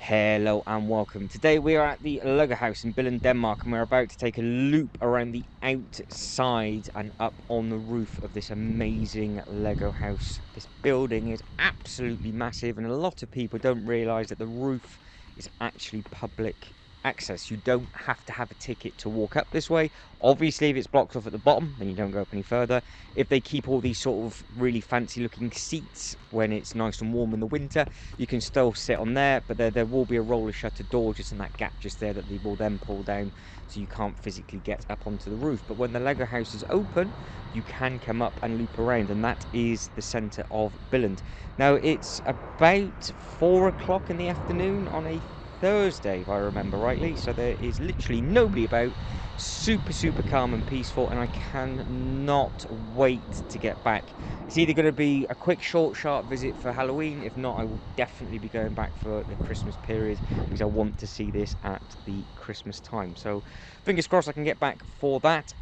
Hello and welcome. Today we are at the Lego house in Billund, Denmark, and we're about to take a loop around the outside and up on the roof of this amazing Lego house. This building is absolutely massive, and a lot of people don't realise that the roof is actually public access. You don't have to have a ticket to walk up this way. Obviously, if it's blocked off at the bottom, then you don't go up any further. If they keep all these sort of really fancy looking seats when it's nice and warm in the winter, you can still sit on there, but there will be a roller shutter door just in that gap just there that they will then pull down, so you can't physically get up onto the roof. But when the Lego house is open, you can come up and loop around, and that is the centre of Billund. Now it's about 4 o'clock in the afternoon on a Thursday, if I remember rightly, so there is literally nobody about. Super calm and peaceful, and I cannot wait to get back. It's either going to be a quick sharp visit for Halloween. If not, I will definitely be going back for the Christmas period, because I want to see this at the Christmas time. So fingers crossed I can get back for that.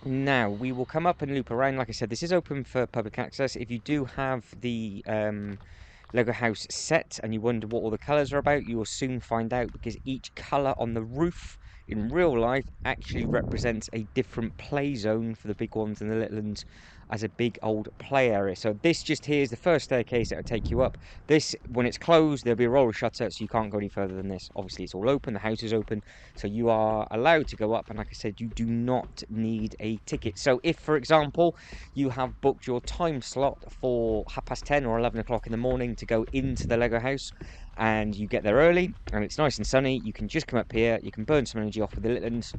Now we will come up and loop around. Like I said, this is open for public access. If you do have the Lego house set and you wonder what all the colours are about, you will soon find out, because each colour on the roof in real life actually represents a different play zone for the big ones and the little ones as a big old play area. So this just here is the first staircase that will take you up. This, when it's closed, there'll be a roller shutter, so you can't go any further than this. Obviously it's all open, the house is open, so you are allowed to go up, and like I said, you do not need a ticket. So if, for example, you have booked your time slot for 10:30 or 11 o'clock in the morning to go into the Lego house, and you get there early and it's nice and sunny, you can just come up here, you can burn some energy off with the little ones,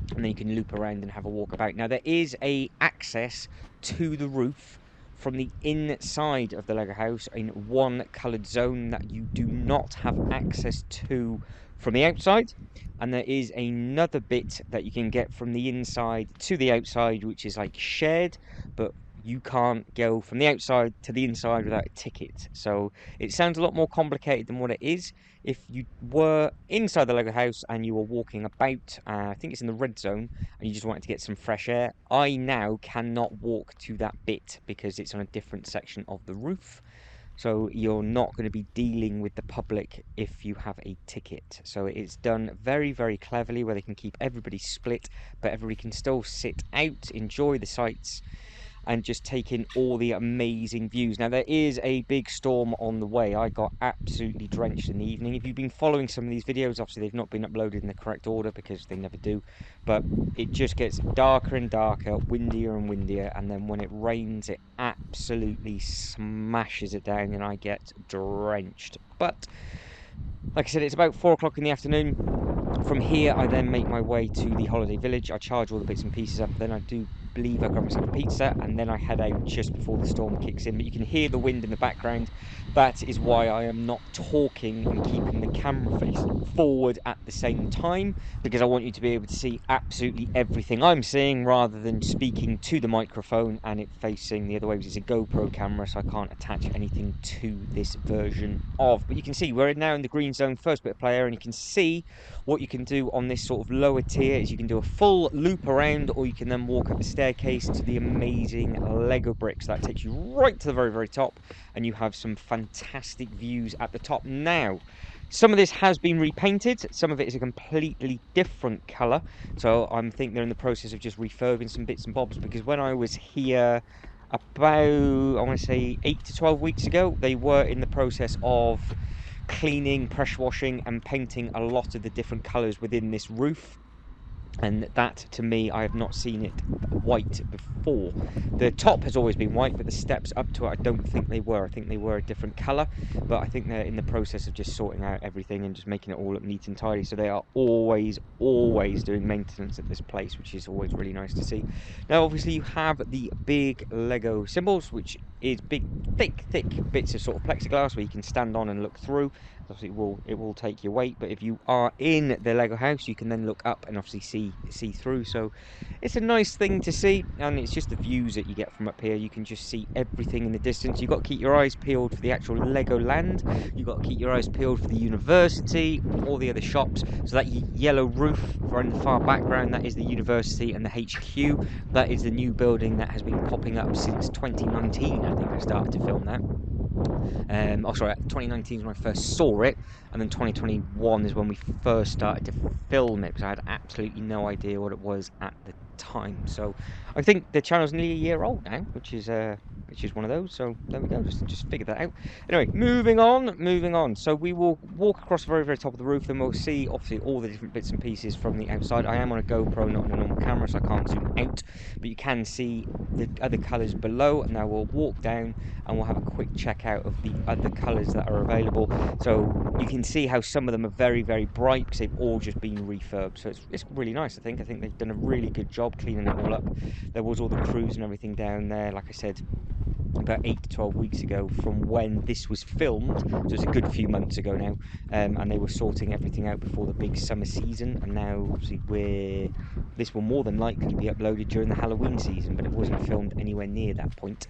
and then you can loop around and have a walk about. Now there is a access to the roof from the inside of the Lego house in one coloured zone that you do not have access to from the outside, and there is another bit that you can get from the inside to the outside, which is like shared, but you can't go from the outside to the inside without a ticket. So it sounds a lot more complicated than what it is. If you were inside the Lego house and you were walking about, I think it's in the red zone, and you just wanted to get some fresh air, I now cannot walk to that bit because it's on a different section of the roof. So you're not going to be dealing with the public if you have a ticket. So it's done very cleverly, where they can keep everybody split, but everybody can still sit out, enjoy the sights, and just take in all the amazing views. Now there is a big storm on the way. I got absolutely drenched in the evening. If you've been following some of these videos, obviously they've not been uploaded in the correct order because they never do, but it just gets darker and darker, windier and windier, and then when it rains it absolutely smashes it down and I get drenched. But like I said, it's about 4 o'clock in the afternoon. From here I then make my way to the holiday village. I charge all the bits and pieces up, then I do believe I grab myself a pizza, and then I head out just before the storm kicks in. But you can hear the wind in the background. That is why I am not talking and keeping the camera facing forward at the same time, because I want you to be able to see absolutely everything I'm seeing, rather than speaking to the microphone and it facing the other way, because it's a GoPro camera, so I can't attach anything to this version of. But you can see we're now in the green zone, first bit of play area, and you can see what you can do on this sort of lower tier is you can do a full loop around, or you can then walk up the staircase to the amazing Lego bricks. That takes you right to the very top, and you have some fantastic views at the top. Now, some of this has been repainted, some of it is a completely different colour, so I think they're in the process of just refurbing some bits and bobs, because when I was here about, I want to say 8 to 12 weeks ago, they were in the process of cleaning, pressure washing and painting a lot of the different colours within this roof, and that, to me, I have not seen it white before. The top has always been white, but the steps up to it, I don't think they were. I think they were a different colour, but I think they're in the process of just sorting out everything and just making it all look neat and tidy. So they are always doing maintenance at this place, which is always really nice to see. Now obviously you have the big Lego symbols, which is big thick bits of sort of plexiglass where you can stand on and look through. Obviously it will take your weight, but if you are in the Lego house you can then look up and obviously see through. So it's a nice thing to see, and it's just the views that you get from up here. You can just see everything in the distance. You've got to keep your eyes peeled for the actual Lego land, you've got to keep your eyes peeled for the university, all the other shops. So that yellow roof in the far background, that is the university and the HQ. That is the new building that has been popping up since 2019. I think I started to film that. Oh, sorry, 2019 is when I first saw it, and then 2021 is when we first started to film it, because I had absolutely no idea what it was at the time. So I think the channel's nearly a year old now, which is one of those. So there we go, just figured that out. Anyway, moving on, moving on. So we will walk across the very, very top of the roof, and we'll see obviously all the different bits and pieces from the outside. I am on a GoPro, not on a normal camera, so I can't zoom out, but you can see the other colours below. And now we'll walk down and we'll have a quick check out of the other colours that are available. So you can see how some of them are very, very bright because they've all just been refurbed. So it's really nice, I think. I think they've done a really good job cleaning it all up. There was all the crews and everything down there, like I said, about 8 to 12 weeks ago from when this was filmed. So it's a good few months ago now. And they were sorting everything out before the big summer season. And now, obviously, this will more than likely be uploaded during the Halloween season, but it wasn't filmed anywhere near that point.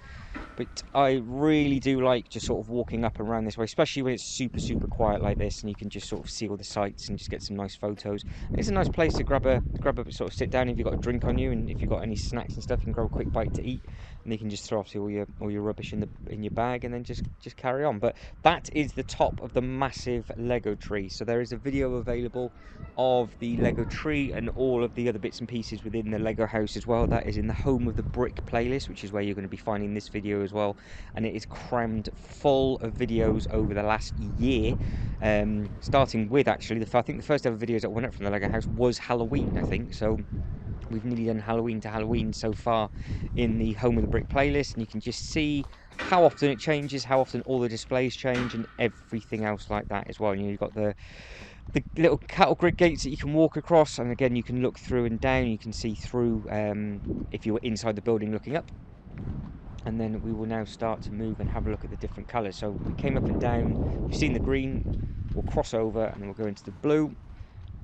But I really do like just sort of walking up and around this way, especially when it's super, super quiet like this, and you can just sort of see all the sights and just get some nice photos. And it's a nice place to grab a sort of sit down if you've got a drink on you, and if you've got any snacks and stuff, you can grab a quick bite to eat, and you can just throw off all your rubbish in your bag, and then just carry on. But that is the top of the massive Lego tree. So there is a video available of the Lego tree and all of the other bits and pieces within the Lego house as well. That is in the Home of the Brick playlist, which is where you're going to be finding this video as well. And it is crammed full of videos over the last year, starting with actually I think the first ever videos that went up from the Lego house was Halloween, I think. So we've nearly done Halloween to Halloween so far in the Home of the Brick playlist, and you can just see how often it changes, how often all the displays change, and everything else like that as well. You've got the little cattle grid gates that you can walk across, and again you can look through and down. You can see through if you were inside the building looking up. And then we will now start to move and have a look at the different colours. So we came up and down, we've seen the green, we'll cross over and then we'll go into the blue.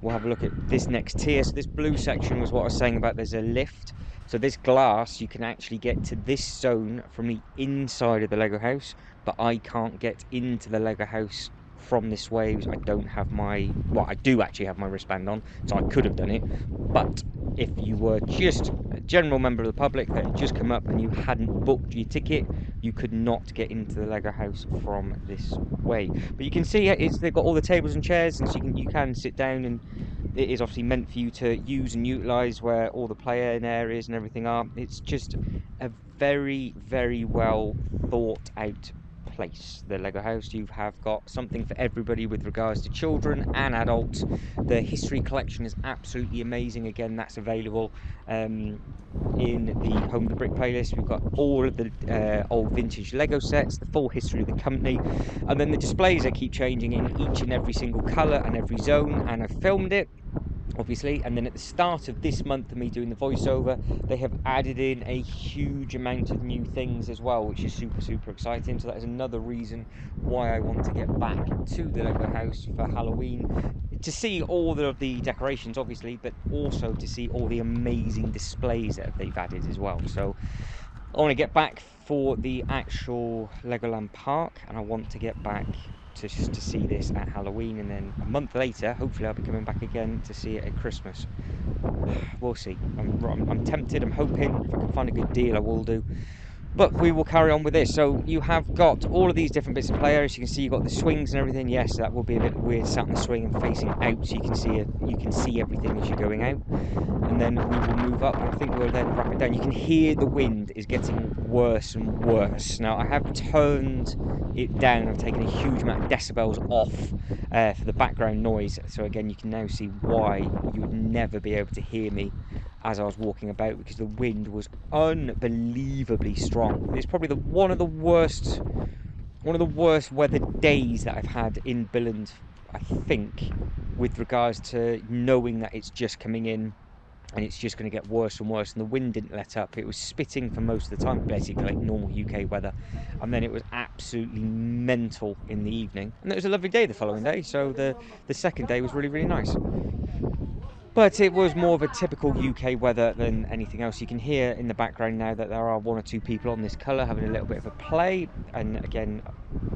We'll have a look at this next tier. So this blue section was what I was saying about there's a lift. So this glass, you can actually get to this zone from the inside of the Lego house, but I can't get into the Lego house from this way. I don't have my, well, I do actually have my wristband on, so I could have done it. But if you were just a general member of the public that had just come up and you hadn't booked your ticket, you could not get into the Lego house from this way. But you can see they've got all the tables and chairs, and so you can sit down, and it is obviously meant for you to use and utilize where all the play-in areas and everything are. It's just a very, very well thought out place, the Lego house. You have got something for everybody with regards to children and adults. The history collection is absolutely amazing. Again, that's available in the Home of the Brick playlist. We've got all of the old vintage Lego sets, the full history of the company, and then the displays that keep changing in each and every single colour and every zone. And I've filmed it, obviously, and then at the start of this month of me doing the voiceover, they have added in a huge amount of new things as well, which is super, super exciting. So that is another reason why I want to get back to the Lego house for Halloween, to see all of the decorations obviously, but also to see all the amazing displays that they've added as well. So I want to get back for the actual Legoland park, and I want to get back to see this at Halloween, and then a month later hopefully I'll be coming back again to see it at Christmas. We'll see. I'm tempted. I'm hoping if I can find a good deal I will do, but we will carry on with this. So you have got all of these different bits of play areas. You can see you've got the swings and everything. Yes, that will be a bit weird sat on the swing and facing out, so you can see everything as you're going out. And then we will move up, and I think we'll then wrap it down. You can hear the wind is getting worse and worse. Now I have turned it down. I've taken a huge amount of decibels off for the background noise. So again, you can now see why you would never be able to hear me as I was walking about, because the wind was unbelievably strong. It's probably one of the worst weathered days that I've had in Billund, I think, with regards to knowing that it's just coming in and it's just going to get worse and worse. And the wind didn't let up. It was spitting for most of the time, basically like normal UK weather, and then it was absolutely mental in the evening. And it was a lovely day the following day, so the second day was really, really nice. But it was more of a typical UK weather than anything else. You can hear in the background now that there are one or two people on this colour having a little bit of a play. And again,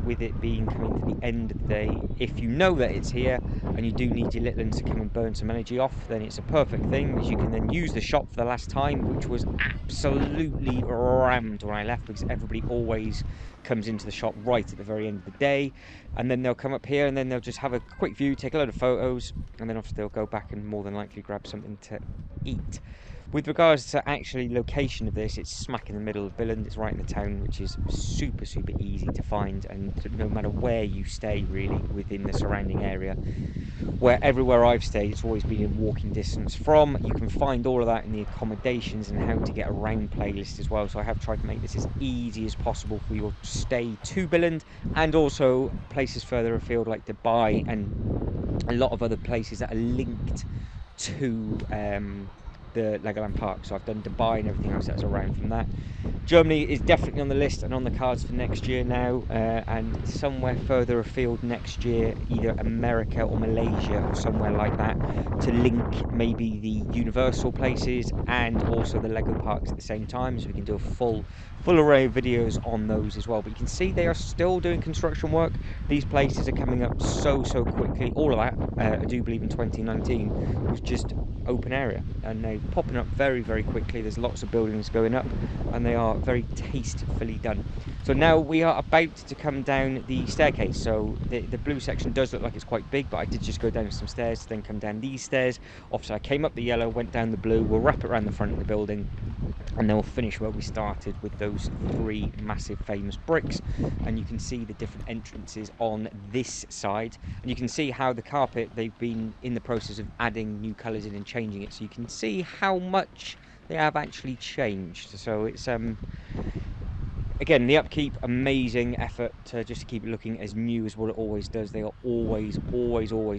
with it being coming to the end of the day, if you know that it's here and you do need your little ones to come and burn some energy off, then it's a perfect thing, as you can then use the shop for the last time, which was absolutely rammed when I left, because everybody always comes into the shop right at the very end of the day, and then they'll come up here and then they'll just have a quick view, take a load of photos, and then obviously they'll go back and more than likely grab something to eat. With regards to actually location of this, it's smack in the middle of Billund. It's right in the town, which is super, super easy to find. And no matter where you stay, really, within the surrounding area, where everywhere I've stayed, it's always been in walking distance from. You can find all of that in the accommodations and how to get around playlist as well. So I have tried to make this as easy as possible for your stay to Billund, and also places further afield like Dubai and a lot of other places that are linked to the Legoland Park. So I've done Dubai and everything else that's around from that. Germany is definitely on the list and on the cards for next year now, and somewhere further afield next year, either America or Malaysia or somewhere like that, to link maybe the Universal places and also the Lego parks at the same time, so we can do a full array of videos on those as well. But you can see they are still doing construction work. These places are coming up so quickly. All of that, I do believe in 2019, was just open area, and they're popping up very quickly. There's lots of buildings going up and they are very tastefully done. So now we are about to come down the staircase. So the blue section does look like it's quite big, but I did just go down some stairs to then come down these stairs. Obviously I came up the yellow, went down the blue. We'll wrap it around the front of the building, and then we'll finish where we started with those 3 massive famous bricks. And you can see the different entrances on this side, and you can see how the carpet, they've been in the process of adding new colours in and changing it, so you can see how much they have actually changed. So it's again, the upkeep, amazing effort to just keep it looking as new as what it always does. They are always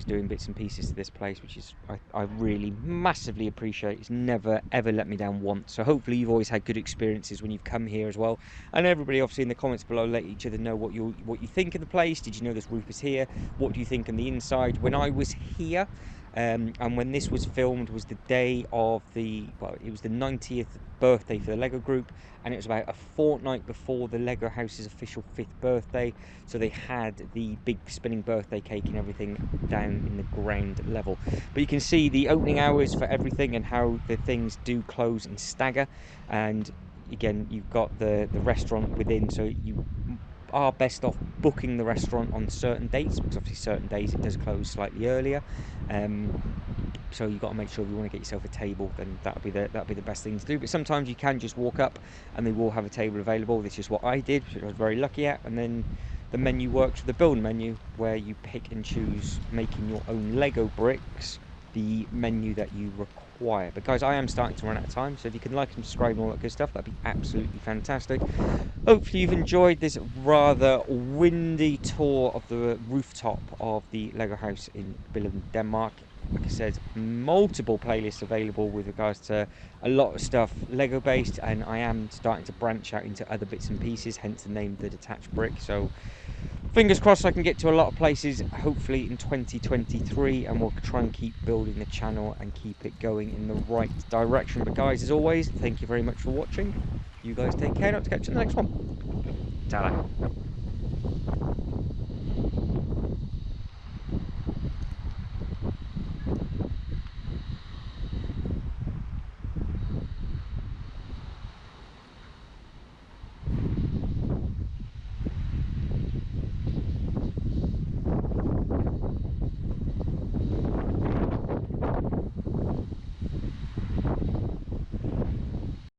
doing bits and pieces to this place, which is I really massively appreciate. It's never ever let me down once. So hopefully you've always had good experiences when you've come here as well. And everybody obviously in the comments below, let each other know what you think of the place. Did you know this roof is here? What do you think on the inside? When I was here, and when this was filmed, was the day of the, well, it was the 90th birthday for the Lego group, and it was about a fortnight before the Lego house's official 5th birthday. So they had the big spinning birthday cake and everything down in the ground level. But you can see the opening hours for everything and how the things do close and stagger. And again, you've got the restaurant within, so you are best off booking the restaurant on certain dates, because obviously certain days it does close slightly earlier. So you've got to make sure if you want to get yourself a table, then that'll be the best thing to do. But sometimes you can just walk up and they will have a table available. This is what I did, which I was very lucky at. And then the menu works with the build menu, where you pick and choose, making your own Lego bricks, the menu that you require. But guys, I am starting to run out of time, so if you can like and subscribe and all that good stuff, that'd be absolutely fantastic. Hopefully you've enjoyed this rather windy tour of the rooftop of the Lego house in Billund, Denmark. Like I said, multiple playlists available with regards to a lot of stuff Lego based, and I am starting to branch out into other bits and pieces, hence the name The Detached Brick. So fingers crossed I can get to a lot of places hopefully in 2023, and we'll try and keep building the channel and keep it going in the right direction. But guys, as always, thank you very much for watching. You guys take care. Not to catch you in the next one. Ta-da.